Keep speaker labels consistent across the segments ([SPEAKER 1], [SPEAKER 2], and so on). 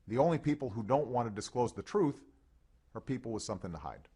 [SPEAKER 1] The only people who don't want to disclose the truth are people with something to hide.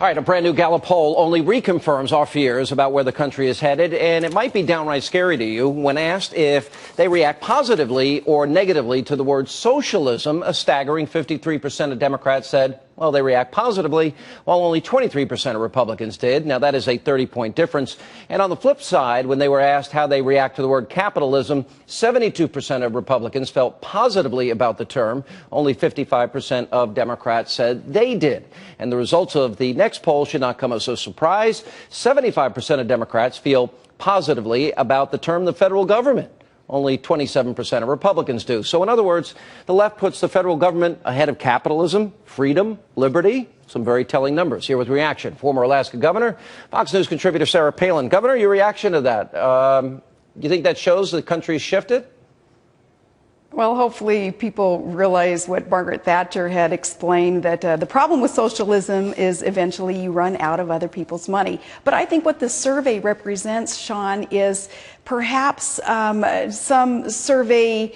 [SPEAKER 2] All right, a brand new Gallup poll only reconfirms our fears about where the country is headed, and it might be downright scary to you when asked if they react positively or negatively to the word socialism. A staggering 53% of Democrats said, well, they react positively, while only 23% of Republicans did. Now, that is a 30-point difference. And on the flip side, when they were asked how they react to the word capitalism, 72% of Republicans felt positively about the term. Only 55% of Democrats said they did. And the results of the next poll should not come as a surprise. 75% of Democrats feel positively about the term the federal government. Only 27% of Republicans do. So in other words, the left puts the federal government ahead of capitalism, freedom, liberty. Some very telling numbers. Here with reaction, former Alaska governor, Fox News contributor Sarah Palin. Governor, your reaction to that. You think that shows the country's shifted?
[SPEAKER 3] Well, hopefully people realize what Margaret Thatcher had explained, that the problem with socialism is eventually you run out of other people's money. But I think what the survey represents, Sean, is perhaps some survey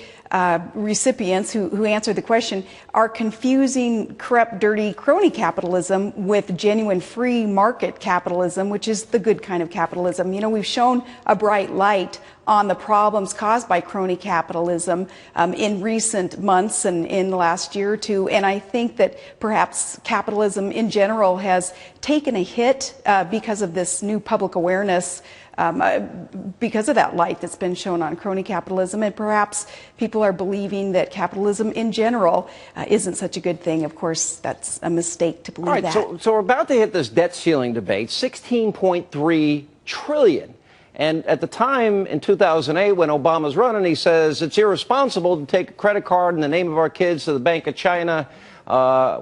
[SPEAKER 3] recipients who answered the question are confusing corrupt, dirty crony capitalism with genuine free market capitalism, which is the good kind of capitalism. You know, we've shown a bright light on the problems caused by crony capitalism in recent months and in the last year or two. And I think that perhaps capitalism in general has taken a hit because of this new public awareness, because of that light that's been shown on crony capitalism. And perhaps people are believing that capitalism in general isn't such a good thing. Of course, that's a mistake to believe that.
[SPEAKER 2] So we're about to hit this debt ceiling debate, $16.3 trillion. And at the time, in 2008, when Obama's running, he says it's irresponsible to take a credit card in the name of our kids to the Bank of China.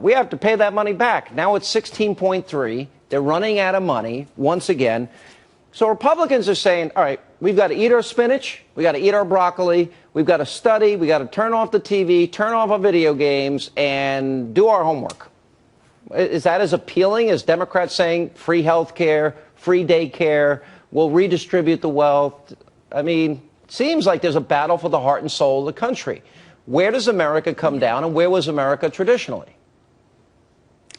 [SPEAKER 2] We have to pay that money back. Now it's 16.3. They're running out of money once again. So Republicans are saying, all right, we've got to eat our spinach. We got to eat our broccoli. We've got to study. We got to turn off the TV, turn off our video games, and do our homework. Is that as appealing as Democrats saying free health care, free daycare? We'll redistribute the wealth. I mean, it seems like there's a battle for the heart and soul of the country. Where does America come down, and where was America traditionally?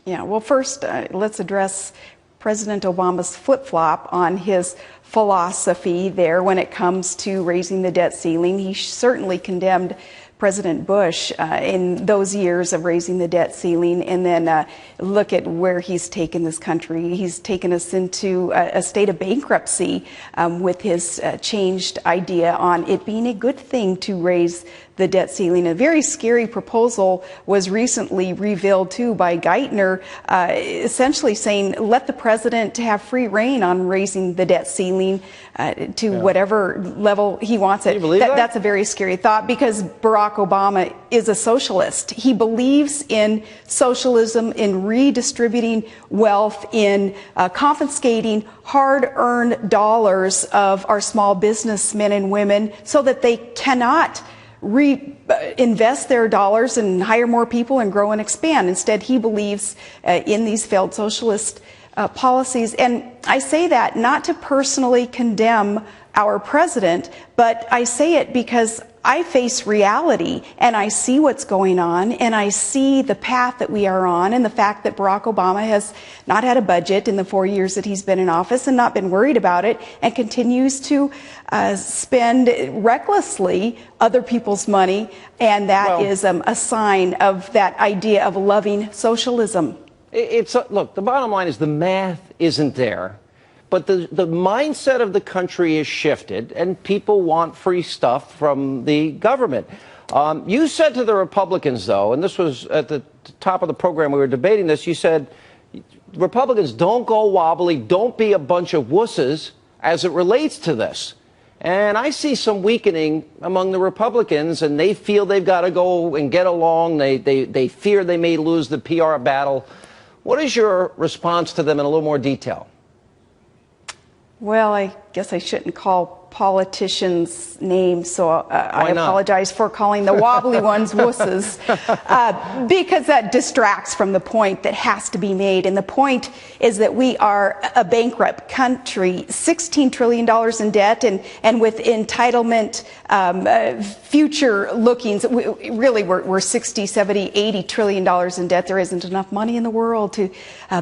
[SPEAKER 3] Yeah, well, first, let's address President Obama's flip-flop on his philosophy there when it comes to raising the debt ceiling. He certainly condemned President Bush in those years of raising the debt ceiling, and then look at where he's taken this country. He's taken us into a state of bankruptcy with his changed idea on it being a good thing to raise the debt ceiling. A very scary proposal was recently revealed, too, by Geithner, essentially saying, let the president have free reign on raising the debt ceiling to whatever level he wants it.
[SPEAKER 2] Can you believe that?
[SPEAKER 3] That's a very scary thought, because Barack Obama is a socialist. He believes in socialism, in redistributing wealth, in confiscating hard-earned dollars of our small businessmen and women so that they cannot reinvest their dollars and hire more people and grow and expand. Instead, he believes in these failed socialist policies. And I say that not to personally condemn our president, but I say it because I face reality and I see what's going on, and I see the path that we are on, and the fact that Barack Obama has not had a budget in the 4 years that he's been in office and not been worried about it, and continues to spend recklessly other people's money. And that is a sign of that idea of loving socialism.
[SPEAKER 2] Look, the bottom line is the math isn't there. But the mindset of the country is shifted, and people want free stuff from the government. You said to the Republicans, though, and this was at the top of the program, we were debating this, you said, Republicans, don't go wobbly, don't be a bunch of wusses as it relates to this. And I see some weakening among the Republicans, and they feel they've got to go and get along. They fear they may lose the PR battle. What is your response to them in a little more detail?
[SPEAKER 3] Well, I guess I shouldn't call politician's name, so I
[SPEAKER 2] Why not?
[SPEAKER 3] apologize for calling the wobbly ones wusses, because that distracts from the point that has to be made. And the point is that we are a bankrupt country, $16 trillion in debt, and with entitlement future lookings, we're 60, 70, 80 trillion dollars in debt. There isn't enough money in the world to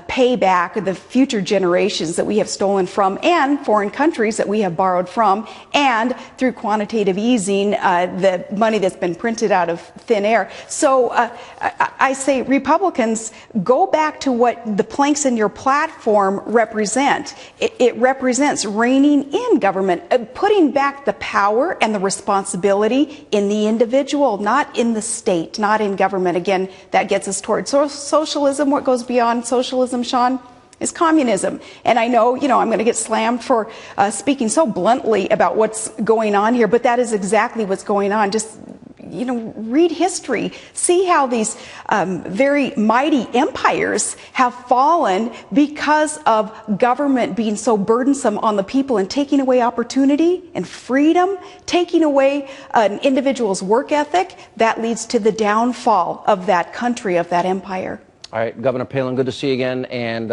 [SPEAKER 3] pay back the future generations that we have stolen from, and foreign countries that we have borrowed from, and through quantitative easing, the money that's been printed out of thin air. So I say, Republicans, go back to what the planks in your platform represent. It represents reining in government, putting back the power and the responsibility in the individual, not in the state, not in government. Again, that gets us towards socialism. What goes beyond socialism, Sean, is communism. And I know, I'm going to get slammed for speaking so bluntly about what's going on here, but that is exactly what's going on. Just, read history. See how these very mighty empires have fallen because of government being so burdensome on the people and taking away opportunity and freedom, taking away an individual's work ethic. That leads to the downfall of that country, of that empire.
[SPEAKER 2] All right, Governor Palin, good to see you again, and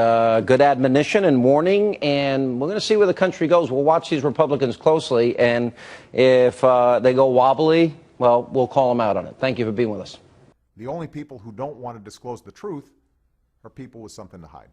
[SPEAKER 2] good admonition and warning, and we're going to see where the country goes. We'll watch these Republicans closely, and if they go wobbly, well, we'll call them out on it. Thank you for being with us.
[SPEAKER 1] The only people who don't want to disclose the truth are people with something to hide.